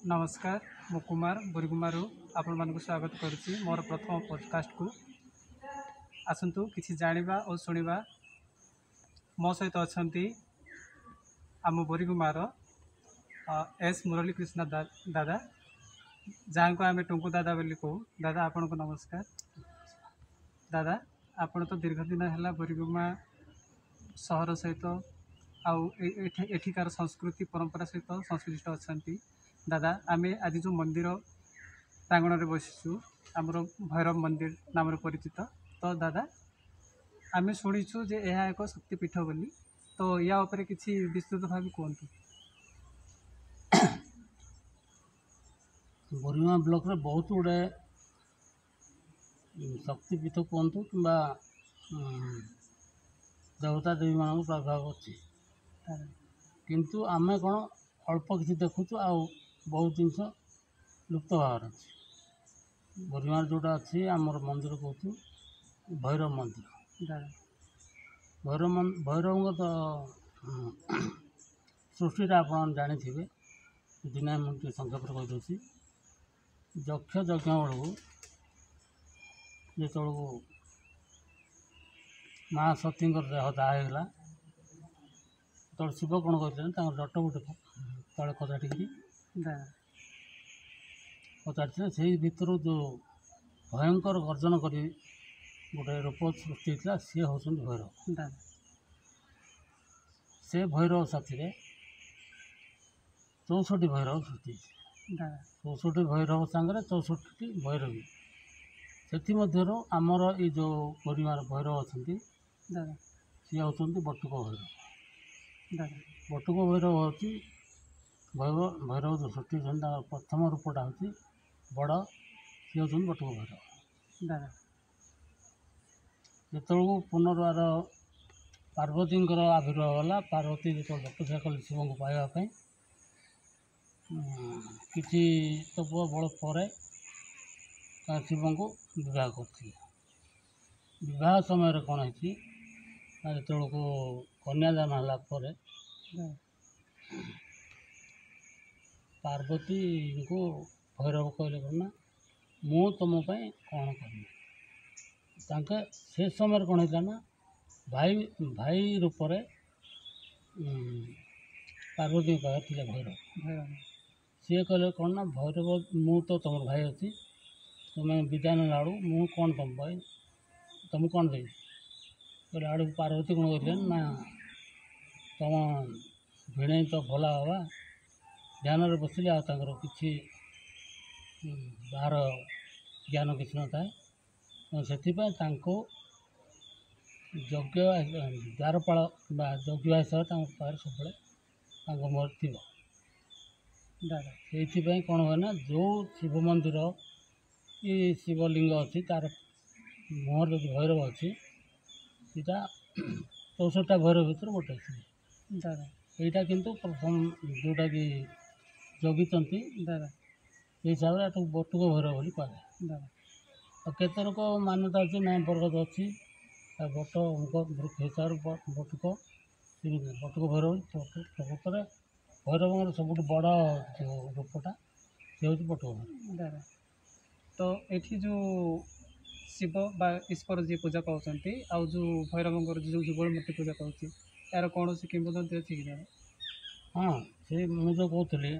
नमस्कार मु कुमार बोरीकुमारू आपण मानक स्वागत करुच्ची मोर प्रथम पॉडकास्ट को आसतु किसी जानिबा और सुनिबा। मो सहित अच्छा आम बोरीकुमार एस मुरली कृष्ण दादा जहाँ को आम टुंकु दादा बोली कहू। दादा आपण को नमस्कार। दादा आपण तो दीर्घ दिन है बोरीकुमा सहर सहित एठिकार संस्कृति परंपरा सहित संश्लिष्ट अच्छा। दादा आम आज जो मंदिर प्रांगण में बसीचु आमर भैरव मंदिर नाम परिचित। तो दादा आम शुणीचु जे यह एक शक्तिपीठ बोली, तो या उपरे किसी विस्तृत भाव कहतु। बोरीकुमा ब्लॉक रे बहुत गुड़े शक्तिपीठ कहतु कि देवता देवी मान प्रभाव अच्छी, किंतु आमे कौन अल्प किसी देखुचु आ बहुत जिनस लुप्त भाव अच्छी। बोरीकुमा जोटा अच्छी आमर मंदिर कहूँ भैरव मंदिर। भैरव तो सृष्टिटा आप जानी थे दिना मुझे संक्षेप कहीदे। यक्ष यज्ञ बेलू जो माँ सती देह दागला तो शिव कौन कहते जट गोटे तले कचाटिकी कचाटी से भर जो भयंकर गर्जन कर गोटे रूप सृष्टि होता सी हूँ भैरव। से भैरव साथी 64 भैरव सृष्टि 64 भैरव सांगे 64 भैरवी से आमर ये जो परिवार भैरव अच्छा सी हूँ बटुक भैरव। बटुक भैरव हूँ भैरव जो सृष्टि प्रथम रूपटा हूँ बड़ सी हूँ बटुक भैरव। जो पुनर्वार पार्वती आविर्भाव है पार्वती जो तपस्या कले शिव को पाइबापी किसी तप बल पर शिव को विवाह कर समय कौन है जो कन्यादान है पार्वती को भैरव कहले कौन मु तुम कौन कर से समय कौन है ना भाई भाई रूप पार्वती पाखे थे भैरव। सी कहले कौन ना भैरव मु तो तुम भाई अच्छी तुम्हें विद्या ना आड़ू मु कौन तुम भाई तुम कौन देवी बोले आड़ पार्वती कौन कहते ना तुम भिणे तो भला हवा ध्यान बसिले आर कि बाहर ज्ञान किसी न था से यज्ञ द्वारपाल यज्ञ हिसाब से सब मोर थी से कौन हुए ना जो शिव मंदिर ये शिवलिंग अच्छी तार मुहर जो भैरव अच्छी सीटा 64टा भैरव भर गोटे यहाँ किंतु प्रथम जोटा कि जगिंट हिसाब से बटुक भैरव बोली कहुए। और केते लोक मान्यता अच्छी ना बरगद अच्छी बट वृक्ष हिसाब से बटुक बटुक भैरव प्रकृत भैरव सब बड़ जो रूपटा सी हूँ बटुक भैरव। तो ये जो शिव बा ईश्वर जी पूजा पाँच आउ जो भैरव जो जुगल मूर्ति पूजा पाँच यार कौन सी किंवदंती अच्छी कि हाँ से मुझे कहती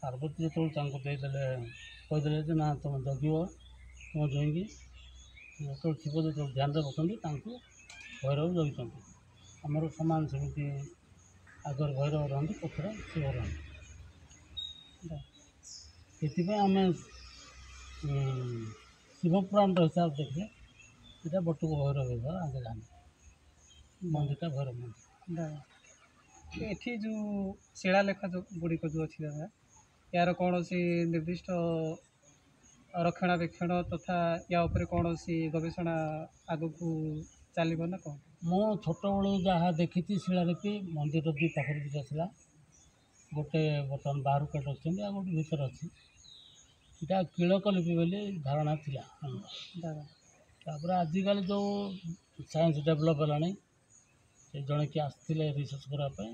पार्वती जो कहीदे ना तुम जग तुम जईकी जो शिव जो ध्यान बसती भैरव जगिंट आमर सामान सेमती आगर भैरव रही पथर शिव रही से आम शिवपुराण हिसाब देखिए यहाँ बटुक भैरव हिसाब आगे जाने मंदिरटा भैरव मंदिर। ये जो शिलालेख जो गुड़िक जो अच्छी दादा यार कौन सी निर्दिष्ट रक्षणाबेक्षण तथा या उपरे कौन सी गवेषणा आग को चलो ना कौन मो छोट बड़ू जहाँ देखी शिलालिपि मंदिर दी पाखे दुटा गोटे बर्तमान बाहर कट अच्छे आ गोटे भर अच्छी यहाँ किलक लिपि बोली धारणा थिला तापर आजिकल जो साइंस डेभलप है जड़े कि आसते रिसर्च करने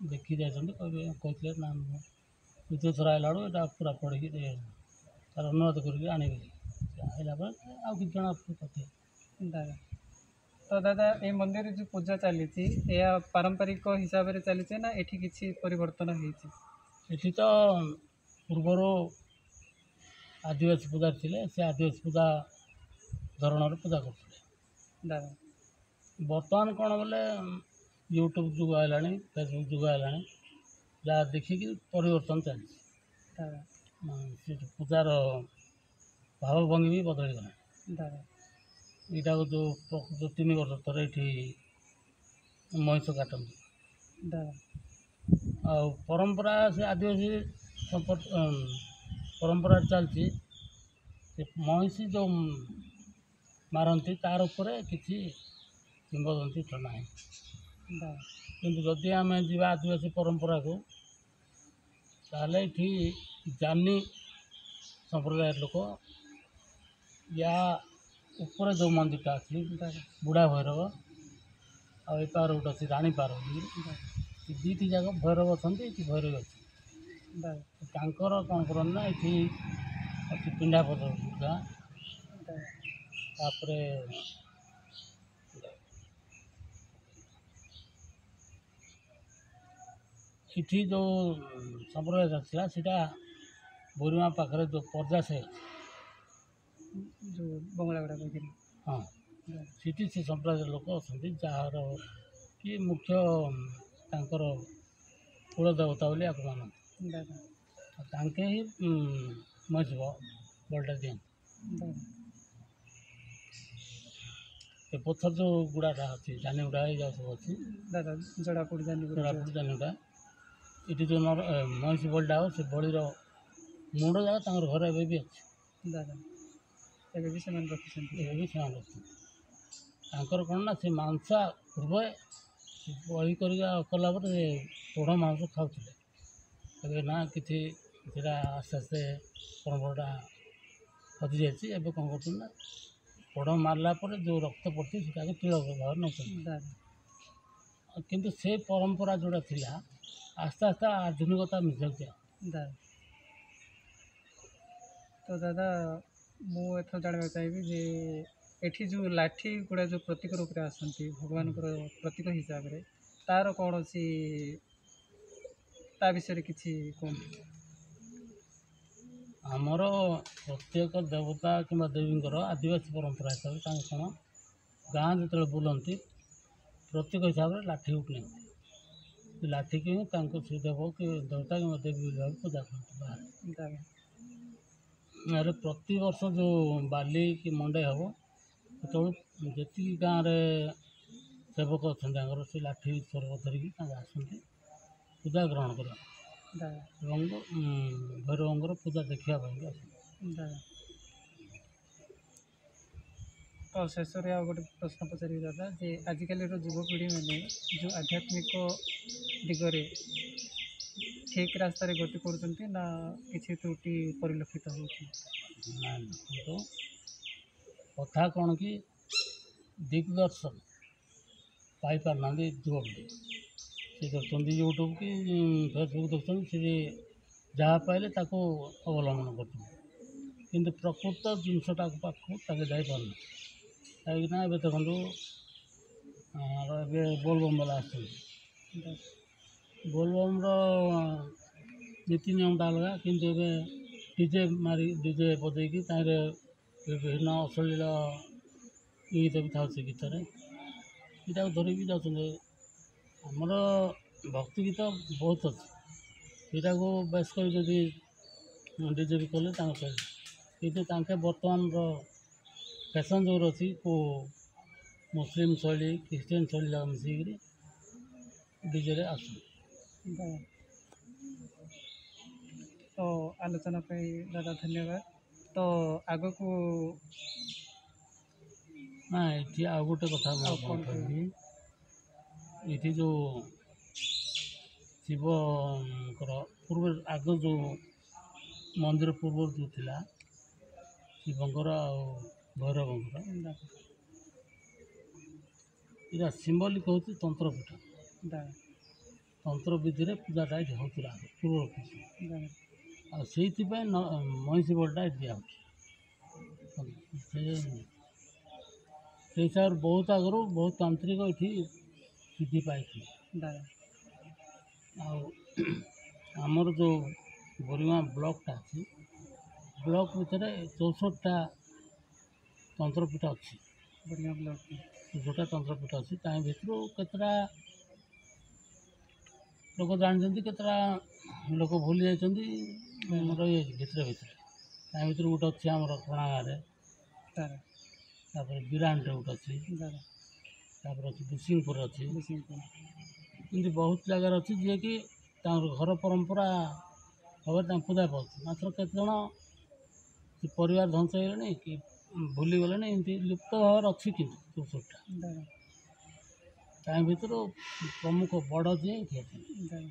देखी जाते कहते ना ଦ୍ୱିତୀୟ ଥର ଆଇଲା ବେଳକୁ ଏଇଟା ପୁରା ପଡ଼ିକି ତାର ଅନୁରୋଧ କରିକି ଆଣିବି। ଆଇଲା ପରେ ଆଉ କିଛି ଜଣ କଥା। ଦାଦା ତ ଦାଦା এই ମନ୍ଦିରରେ ଯେଉଁ ପୂଜା ଚାଲିଛି ଏହା ପାରମ୍ପରିକ ହିସାବରେ ଚାଲିଛି ନା ଏଠି କିଛି ପରିବର୍ତ୍ତନ ହେଇଛି? ଏଠି ତ ପୂର୍ବରୁ ଆଦିବାସୀ ପୂଜା ଥିଲେ, ସେ ଆଦିବାସୀ ପୂଜା ଧରଣର ପୂଜା କରୁଥିଲେ। ଦାଦା ବର୍ତ୍ତମାନ କ'ଣ ବୋଲେ ୟୁଟ୍ୟୁବ୍ ଯୁଗ ହେଲାଣି, ଫେସବୁକ୍ ଯୁଗ ହେଲାଣି, ଯାହା ଦେଖିକି ପରିବର୍ତ୍ତନ ଚାଲିଛି। ଦାଦା ସେ ପୂଜାର ଭାବଭଙ୍ଗୀ ବି ବଦଳିଗଲାଣି। ଦାଦା ଏଇଟାକୁ ଯେଉଁ 3 ବର୍ଷ ଥରେ ଏଠି ମହିଷ କାଟନ୍ତି। ଦାଦା ଆଉ ପରମ୍ପରା ସେ ଆଦିବାସୀ ପରମ୍ପରା ଚାଲିଛି। ସେ ମହିଷୀ ଯେଉଁ ମାରନ୍ତି ତାର ଉପରେ କିଛି କିମ୍ବଦନ୍ତୀ ନାହିଁ। ଦାଦା କିନ୍ତୁ ଯଦି ଆମେ ଯିବା ଆଦିବାସୀ ପରମ୍ପରାକୁ, ତାହେଲେ ଏଠି ଜାନି ସମ୍ପ୍ରଦାୟର ଲୋକ ୟା ଉପରେ ଯେଉଁ ମନ୍ଦିରଟା ଅଛି ବୁଢ଼ା ଭୈରବ, ଆଉ ଏ ପାର ଗୋଟେ ଅଛି ରାଣୀ ପାର୍ବତୀ, ଏ ଦୁଇଟି ଯାକ ଭୈରବ ଅଛନ୍ତି, ଏଠି ଭୈରବୀ ଅଛି। ଦାଦା ତାଙ୍କର କ'ଣ କରନ୍ତି ନା ଏଠି ଅଛି ପିଣ୍ଡାପତ୍ର ପୂଜା, ତାପରେ ଏଠି ଯେଉଁ ସମ୍ପ୍ରଦାୟ ଥିଲା ସେଇଟା ବୋରିମା ପାଖରେ ଯେଉଁ ପର୍ଯାସେ ଅଛି, ଯେଉଁ ବଙ୍ଗଳା ଗୁଡ଼ା କହିଥିଲି। ହଁ, ସେଠି ସେ ସମ୍ପ୍ରଦାୟର ଲୋକ ଅଛନ୍ତି, ଯାହାର କି ମୁଖ୍ୟ ତାଙ୍କର କୁଳ ଦେବତା ବୋଲି ଆକୁ ମାନନ୍ତି। ଦାଦା ଆଉ ତାଙ୍କେ ହିଁ ମହିଷ ବଳିଟା ଦିଅନ୍ତି। ଦାଦା ଏ ପଥର ଯେଉଁ ଗୁଡ଼ାଟା ଅଛି, ଜାନି ଗୁଡ଼ା ଏଇଯାକ ସବୁ ଅଛି, ଦାଦା ଜଡ଼ାପୁର ଜାନି କୋରାପୁଟ ଜାନି ଗୁଡ଼ା, ଏଠି ଯେଉଁ ମହିଷ ବଳିଟା ହେବ, ସେ ବଳିର ମୁଣ୍ଡ ଯାକ ତାଙ୍କର ଘରେ ଏବେ ବି ଅଛି। ଦାଦା ଏବେ ବି ସେମାନେ ରଖିଛନ୍ତି। ଏବେ ବି ସେମାନେ ଅଛନ୍ତି। ତାଙ୍କର କ'ଣ ନା ସେ ମାଂସ ପୂର୍ବେ ବଳି କରିକା କଲା ପରେ ସେ ପୋଢ଼ ମାଂସ ଖାଉଥିଲେ। ଏବେ ନା କିଛି ସେଟା ଆସ୍ତେ ଆସ୍ତେ ପରମ୍ପରାଟା ହଜିଯାଇଛି। ଏବେ କ'ଣ କରୁଛନ୍ତି ନା ପୋଢ଼ ମାରିଲା ପରେ ଯେଉଁ ରକ୍ତ ପଡ଼ିଛି ସେଟାକୁ ତିଳ ବ୍ୟବହାର ନେଉଛନ୍ତି। ଦାଦା କିନ୍ତୁ ସେ ପରମ୍ପରା ଯେଉଁଟା ଥିଲା ଆସ୍ତେ ଆସ୍ତେ ଆଧୁନିକତା ମିଶାଉଛି। ଦାଦା ତ ଦାଦା ମୁଁ ଏଥର ଜାଣିବାକୁ ଚାହିଁବି ଯେ ଏଠି ଯେଉଁ ଲାଠି ଗୁଡ଼ା ଯେଉଁ ପ୍ରତୀକ ରୂପରେ ଆସନ୍ତି ଭଗବାନଙ୍କର ପ୍ରତୀକ ହିସାବରେ, ତା'ର କୌଣସି ତା ବିଷୟରେ କିଛି କୁହନ୍ତୁ। ଆମର ପ୍ରତ୍ୟେକ ଦେବତା କିମ୍ବା ଦେବୀଙ୍କର ଆଦିବାସୀ ପରମ୍ପରା ହିସାବରେ ତାଙ୍କ କ'ଣ ଗାଁ ଯେତେବେଳେ ବୁଲନ୍ତି ପ୍ରତୀକ ହିସାବରେ ଲାଠି ଉଠେଇନ୍ତି। ସେ ଲାଠିକି ହିଁ ତାଙ୍କୁ ସେ ଦେବ କି ଦେବତା କିମ୍ବା ଦେବୀ ବୋଲି ଭାବେ ପୂଜା କରନ୍ତି ବାହାରେ। ଦାଦା ଏହାର ପ୍ରତିବର୍ଷ ଯେଉଁ ବାଲି କି ମଣ୍ଡେଇ ହେବ, ସେତେବେଳେ ଯେତିକି ଗାଁରେ ସେବକ ଅଛନ୍ତି ତାଙ୍କର ସେ ଲାଠି ସ୍ୱରୂପ ଧରିକି ତାଙ୍କେ ଆସନ୍ତି ପୂଜା ଗ୍ରହଣ କରିବା ଦାଦା ଏବଂ ଭୈରବଙ୍କର ପୂଜା ଦେଖିବା ପାଇଁକି ଆସନ୍ତି। ଦାଦା ତ ଶେଷରେ ଆଉ ଗୋଟେ ପ୍ରଶ୍ନ ପଚାରିବି ଦାଦା, ଯେ ଆଜିକାଲିର ଯୁବପିଢ଼ିମାନେ ଯେଉଁ ଆଧ୍ୟାତ୍ମିକ ଦିଗରେ ଠିକ୍ ରାସ୍ତାରେ ଗତି କରୁଛନ୍ତି ନା କିଛି ତ୍ରୁଟି ପରିଲକ୍ଷିତ ହେଉଛି? କିନ୍ତୁ କଥା କ'ଣ କି ଦିଗ୍ଦର୍ଶନ ପାଇପାରୁନାହାନ୍ତି ଯୁବପିଢ଼ି। ସେ ଦେଖୁଛନ୍ତି ୟୁଟ୍ୟୁବ୍ କି ଫେସବୁକ୍ ଦେଖୁଛନ୍ତି, ସେ ଯାହା ପାଇଲେ ତାକୁ ଅବଲମ୍ବନ କରୁଛନ୍ତି, କିନ୍ତୁ ପ୍ରକୃତ ଜିନିଷଟାକୁ ପାଖକୁ ତାଙ୍କେ ଯାଇପାରୁନାହାନ୍ତି। କାହିଁକିନା ଏବେ ଦେଖନ୍ତୁ ଏବେ ବୋଲବମ୍ ବାଲା ଆସୁଛନ୍ତି, ବୋଲବମ୍ର ନୀତି ନିୟମଟା ଅଲଗା, କିନ୍ତୁ ଏବେ ଡିଜେ ବଜେଇକି ତାହିଁରେ ବିଭିନ୍ନ ଅଶ୍ଳୀଳ ଗୀତ ବି ଥାଉଛି ଗୀତରେ, ଏଇଟାକୁ ଧରିକି ଯାଉଛନ୍ତି। ଆମର ଭକ୍ତି ଗୀତ ବହୁତ ଅଛି, ସେଇଟାକୁ ବେଶ କରି ଯଦି ଡିଜେ ବି କଲେ ତାଙ୍କ ଚଳିବ, କିନ୍ତୁ ତାଙ୍କେ ବର୍ତ୍ତମାନର ଫ୍ୟାସନ୍ ଯେଉଁ ଅଛି କେଉଁ ମୁସଲିମ୍ ଶୈଳୀ ଖ୍ରୀଷ୍ଟିଆନ ଶୈଳୀ ଯାକ ମିଶିକିରି ଡିଜେରେ ଆସୁଛନ୍ତି। ତ ଆଲୋଚନା ପାଇଁ ଦାଦା ଧନ୍ୟବାଦ। ତ ଆଗକୁ ନା ଏଠି ଆଉ ଗୋଟେ କଥା ମୁଁ କ'ଣ କହିବି, ଏଠି ଯେଉଁ ଶିବଙ୍କର ପୂର୍ବ ଆଗ ଯେଉଁ ମନ୍ଦିର ପୂର୍ବରୁ ଯେଉଁ ଥିଲା ଶିବଙ୍କର ଆଉ ଭୈରବଙ୍କର, ଏଇଟା ସିମ୍ବଲିକ୍ ହେଉଛି ତନ୍ତ୍ରପୀଠ। ତନ୍ତ୍ର ବିଧିରେ ପୂଜାଟା ଏଠି ହେଉଥିଲା ପୂର୍ବ ଦାଦା ଆଉ ସେଇଥିପାଇଁ ମଇଁଷି ବଳିଟା ଏଠି ଦିଆହେଉଛି। ସେ ହିସାବରେ ବହୁତ ଆଗରୁ ବହୁତ ତାନ୍ତ୍ରିକ ଏଠି ସିଦ୍ଧି ପାଇଥିଲେ। ଦାଦା ଆଉ ଆମର ଯେଉଁ ବୋରିଗାଁ ବ୍ଲକଟା ଅଛି, ବ୍ଲକ ଭିତରେ 64ଟା ତନ୍ତ୍ରପୀଠ ଅଛି। ବରିଗାଁ ବ୍ଲକ 64ଟା ତନ୍ତ୍ରପୀଠ ଅଛି। ତା ଭିତରୁ କେତେଟା ଲୋକ ଜାଣିଛନ୍ତି, କେତେଟା ଲୋକ ଭୁଲି ଯାଇଛନ୍ତି, ରହିଯାଇଛି ଭିତରେ ଭିତରେ। ତା ଭିତରୁ ଗୋଟେ ଅଛି ଆମର କଣାଗାଁରେ, ଦାଦା ତାପରେ ବିରାନରେ ଗୋଟେ ଅଛି, ଦାଦା ତାପରେ ଅଛି ବିସିଂପୁର ଅଛି। ବିସିଂପୁର ଏମିତି ବହୁତ ଜାଗାରେ ଅଛି ଯିଏକି ତାଙ୍କର ଘର ପରମ୍ପରା ଭାବରେ ତାଙ୍କୁ ପୂଜା ପାଉଛି। ମାତ୍ର କେତେଜଣ ସେ ପରିବାର ଧ୍ୱଂସ ହେଇଗଲେଣି କି ଭୁଲିଗଲେଣି, ଏମିତି ଲୁପ୍ତ ଭାବରେ ଅଛି। କିନ୍ତୁ 64ଟା ଦାଦା ତା ଭିତରୁ ପ୍ରମୁଖ ବଡ଼ ଯିଏ ଏଠି ଅଛନ୍ତି। ଦାଦା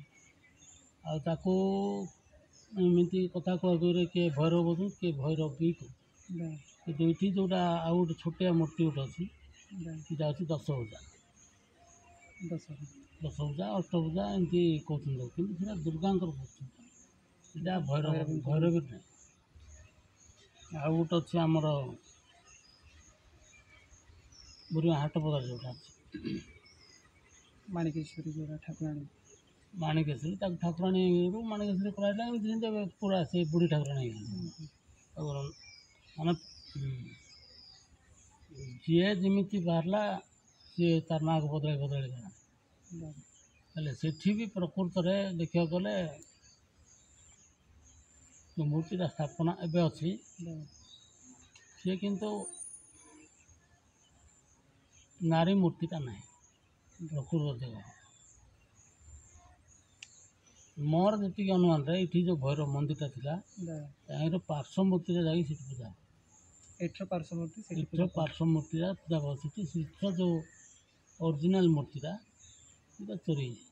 ଆଉ ତାକୁ ଏମିତି କଥା କୁହାକୁହିରେ କିଏ ଭୈରବ କହୁଛନ୍ତି, କିଏ ଭୈରବ ବି କହୁଛନ୍ତି। ଦାଦା କିନ୍ତୁ ଏଠି ଯେଉଁଟା ଆଉ ଗୋଟେ ଛୋଟିଆ ମୂର୍ତ୍ତି ଗୋଟେ ଅଛି, ଦାଦା ସେଇଟା ଅଛି ଦଶଭୁଜା। ଦଶହରା ଦଶଭୁଜା ଅଷ୍ଟଭୁଜା ଏମିତି କହୁଛନ୍ତି, କିନ୍ତୁ ସେଇଟା ଦୁର୍ଗାଙ୍କର ମୂର୍ତ୍ତି, ସେଇଟା ଭୈରବୀ ନାହିଁ। ଆଉ ଗୋଟେ ଅଛି ଆମର ବୋରିଗାଁ ହାଟ ବଜାର ଯେଉଁଟା ଅଛି, ମାଣିକେଶ୍ୱରୀ ଯୋଉଟା ଠାକୁରାଣୀ ମାଣିକେଶ୍ୱରୀ, ତାକୁ ଠାକୁରାଣୀରୁ ମାଣିକେଶ୍ୱରୀ କରାଇଲା। ଏମିତି ସେମିତି ଏବେ ପୁରା ସେ ବୁଢ଼ୀ ଠାକୁରାଣୀ ହେଇଗଲା। ଆଉ ମାନେ ଯିଏ ଯେମିତି ବାହାରିଲା ସିଏ ତାର ନାଁକୁ ବଦଳାଇ ବଦଳାଇ ଗଲା। ଦାଦା ହେଲେ ସେଠି ବି ପ୍ରକୃତରେ ଦେଖିବାକୁ ଗଲେ ଯେଉଁ ମୂର୍ତ୍ତିଟା ସ୍ଥାପନା ଏବେ ଅଛି, ଦାଦା ସିଏ କିନ୍ତୁ ନାରୀ ମୂର୍ତ୍ତିଟା ନାହିଁ, ପ୍ରକୃତ ଦେବ। ମୋର ଯେତିକି ଅନୁମାନରେ ଏଠି ଯେଉଁ ଭୈରବ ମନ୍ଦିରଟା ଥିଲା, ଦାଦା ତାହିଁର ପାର୍ଶ୍ୱ ମୂର୍ତ୍ତିରେ ଯାଇକି ସେଠି ପୂଜା ହେବ। ଏଠର ପାର୍ଶ୍ୱବର୍ତ୍ତୀ ସେଠି ଏଠିର ପାର୍ଶ୍ୱ ମୂର୍ତ୍ତିଟା ପୂଜା ହେବ ସେଠି। ସେଠିର ଯେଉଁ ଅରିଜିନାଲ ମୂର୍ତ୍ତିଟା ସେଇଟା ଚୋରି ହେଇଯାଇଛି।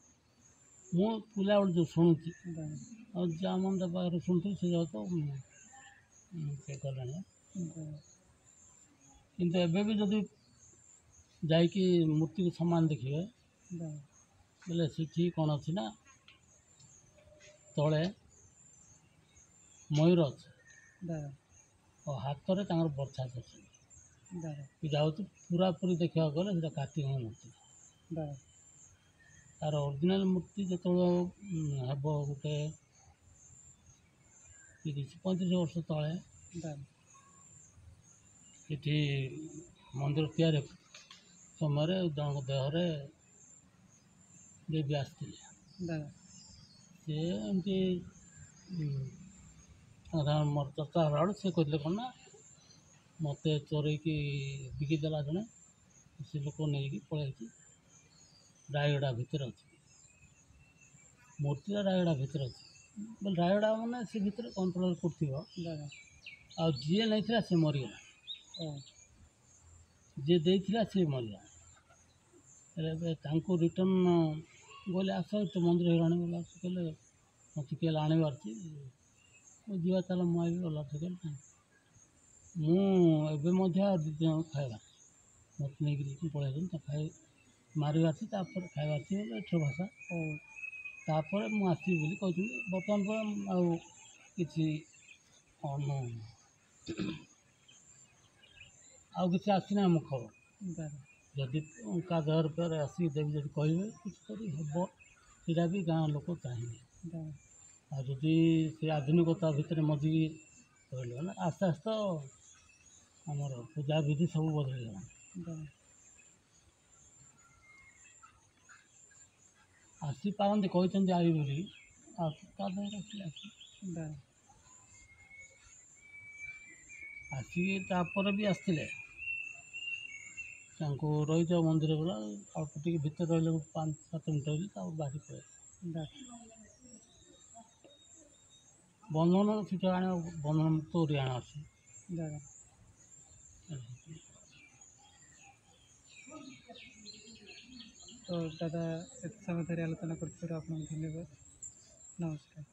ମୁଁ ପିଲାବେଳେ ଯେଉଁ ଶୁଣୁଛି, ଦାଦା ଆଉ ଯାହା ମନ୍ଦିର ପାଖରେ ଶୁଣୁଥିଲି ସେ ଯାକ ତ ସେ କଲାଣି। ଦାଦା କିନ୍ତୁ ଏବେ ବି ଯଦି ଯାଇକି ମୂର୍ତ୍ତିକୁ ସମାନ ଦେଖିବେ, ଦାଦା ବୋଲେ ସେଠି କ'ଣ ଅଛି ନା ତଳେ ମୟୂର ଅଛି ଦାଦା ଆଉ ହାତରେ ତାଙ୍କର ବର୍ଚ୍ଛା ଅଛି। ଦାଦା ଏଇଟା ହେଉଛି ପୁରାପୁରି ଦେଖିବାକୁ ଗଲେ ସେଇଟା କାର୍ତ୍ତିକଙ୍କ ମୂର୍ତ୍ତି। ଦାଦା ତାର ଅରିଜିନାଲ ମୂର୍ତ୍ତି ଯେତେବେଳେ ହେବ ଗୋଟେ 30-35 ବର୍ଷ ତଳେ ଦାଦା ଏଠି ମନ୍ଦିର ତିଆରି ସମୟରେ ଜଣଙ୍କ ଦେହରେ ଦେବୀ ଆସିଥିଲେ। ଦାଦା ସେ ଏମିତି ମୋର ଚର୍ଚ୍ଚା ହେଲା ବେଳୁ ସେ କହିଥିଲେ କ'ଣ ନା ମୋତେ ଚୋରେଇକି ବିକିଦେଲା ଜଣେ, ସେ ଲୋକ ନେଇକି ପଳେଇଛି। ରାୟଗଡ଼ା ଭିତରେ ଅଛି ମୂର୍ତ୍ତିଟା, ରାୟଗଡ଼ା ଭିତରେ ଅଛି। ବୋଲେ ରାୟଗଡ଼ା ମାନେ ସେ ଭିତରେ କଣ୍ଟ୍ରୋଲ କରୁଥିବ। ଦାଦା ଆଉ ଯିଏ ନେଇଥିଲା ସେ ମରିଗଲା, ଓ ଯିଏ ଦେଇଥିଲା ସେ ମରିଗଲା। ହେଲେ ଏବେ ତାଙ୍କୁ ରିଟର୍ଣ୍ଣ ଗଲେ ଆସ ତ ମନ୍ଦିର ହେଇଗଲାଣି ବୋଲେ ଆସ କହିଲେ ମୋତେ କିଏ ଆଣିବାର ଅଛି, ମୁଁ ଯିବା ଚାଲ ମୁଁ ଆଇବି ଗଲା ସେ କହିଲେ ନାହିଁ। ମୁଁ ଏବେ ମଧ୍ୟ ଆଉ 2 ଦିନ ଖାଇବା ମୋତେ ନେଇକିରି ପଳେଇଛନ୍ତି, ତା ମାରିବାର ଅଛି, ତାପରେ ଖାଇବା ଅଛି ବୋଲେ ଏଠର ଭାଷା। ଓ ତାପରେ ମୁଁ ଆସିବି ବୋଲି କହିଛନ୍ତି। ବର୍ତ୍ତମାନ ପରେ ଆଉ କିଛି ଆଉ କିଛି ଆସିନାହିଁ ଆମ ଖବର। ଦାଦା ଯଦି କାହା ଦେହର ଫେରେ ଆସିକି ଦେବି ଯଦି କହିବେ କିଛି କରି ହେବ, ସେଇଟା ବି ଗାଁ ଲୋକ ଚାହିଁବେ। ଦାଦା ଆଉ ଯଦି ସେ ଆଧୁନିକତା ଭିତରେ ମଜିକି ରହିଲେ ମାନେ ଆସ୍ତେ ଆସ୍ତେ ଆମର ପୂଜା ବିଧି ସବୁ ବଦଳିଗଲା। ଦାଦା ଆସିପାରନ୍ତି, କହିଛନ୍ତି ଆଇବି ବୋଲି, ଆଉ ତା ଦେହରେ ଆସିଲେ ଦାଦା ଆସିକି ତାପରେ ବି ଆସିଥିଲେ। ତାଙ୍କୁ ରହିଯାଅ ମନ୍ଦିର ଗଲା ଅଳ୍ପ ଟିକେ ଭିତରେ ରହିଲେ 5-7 ମିନିଟ୍ ରହିଲେ ତାପରେ ବାହାରି ପଳେଇଲେ। ଦାଦା ବନ୍ଧନ ସେଠି ଆଣିବ, ବନ୍ଧନ ମୁକ୍ତ କରି ଆଣା ଅଛି। ଦାଦା ତ ଦାଦା ଏତେ ସମୟ ଧରି ଆଲୋଚନା କରିଥିବାରୁ ଆପଣଙ୍କୁ ଧନ୍ୟବାଦ। ନମସ୍କାର।